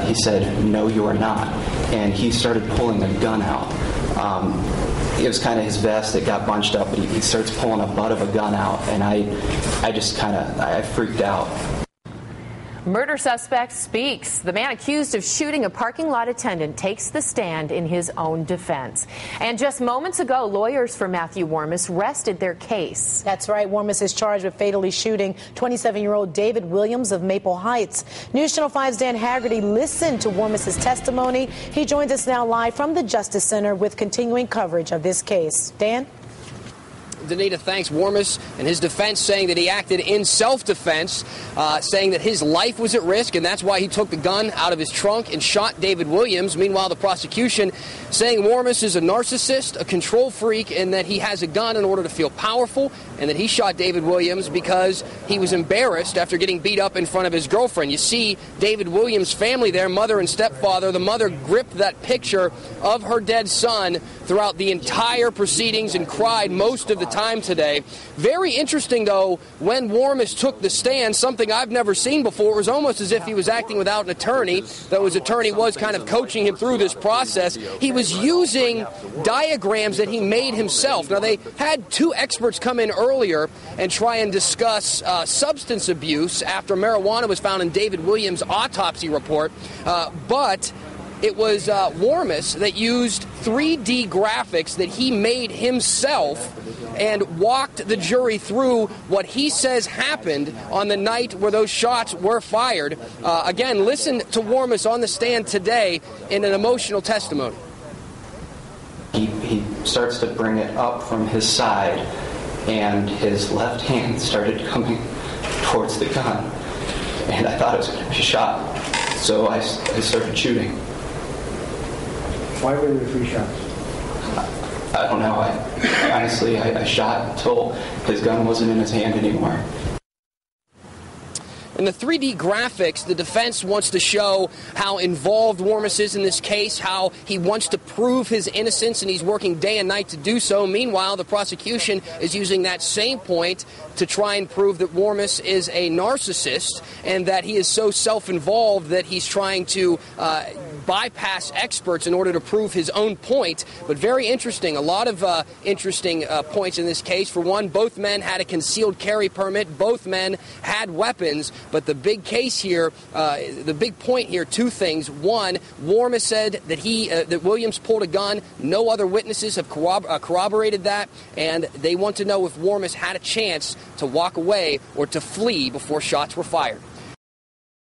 he said, "No, you are not." And he started pulling a gun out. It was kind of his vest that got bunched up, but he starts pulling a butt of a gun out, and I freaked out. Murder suspect speaks. The man accused of shooting a parking lot attendant takes the stand in his own defense. And just moments ago, lawyers for Matthew Warmus rested their case. That's right. Warmus is charged with fatally shooting 27-year-old David Williams of Maple Heights. News Channel 5's Dan Haggerty listened to Warmus's testimony. He joins us now live from the Justice Center with continuing coverage of this case. Dan? Danita, thanks. Warmus and his defense saying that he acted in self-defense, saying that his life was at risk, and that's why he took the gun out of his trunk and shot David Williams. Meanwhile, the prosecution saying Warmus is a narcissist, a control freak, and that he has a gun in order to feel powerful, and that he shot David Williams because he was embarrassed after getting beat up in front of his girlfriend. You see David Williams' family there, mother and stepfather. The mother gripped that picture of her dead son throughout the entire proceedings and cried most of the time today. Very interesting, though, when Warmus took the stand, something I've never seen before. It was almost as if he was acting without an attorney, though his attorney was kind of coaching him through this process. He was using diagrams that he made himself. Now, they had two experts come in earlier and try and discuss substance abuse after marijuana was found in David Williams' autopsy report, but it was Warmus that used 3D graphics that he made himself and walked the jury through what he says happened on the night where those shots were fired. Again, listen to Warmus on the stand today in an emotional testimony. He starts to bring it up from his side, and his left hand started coming towards the gun, and I thought it was going to be a shot, so I started shooting. Why were there 3 shots? I don't know. Honestly, I shot until his gun wasn't in his hand anymore. In the 3D graphics, the defense wants to show how involved Warmus is in this case, how he wants to prove his innocence, and he's working day and night to do so. Meanwhile, the prosecution is using that same point to try and prove that Warmus is a narcissist and that he is so self-involved that he's trying to bypass experts in order to prove his own point. But very interesting. A lot of interesting points in this case. For one, both men had a concealed carry permit. Both men had weapons. But the big case here, the big point here, 2 things. One, Warmus said that that Williams pulled a gun. No other witnesses have corroborated that. And they want to know if Warmus had a chance to walk away or to flee before shots were fired.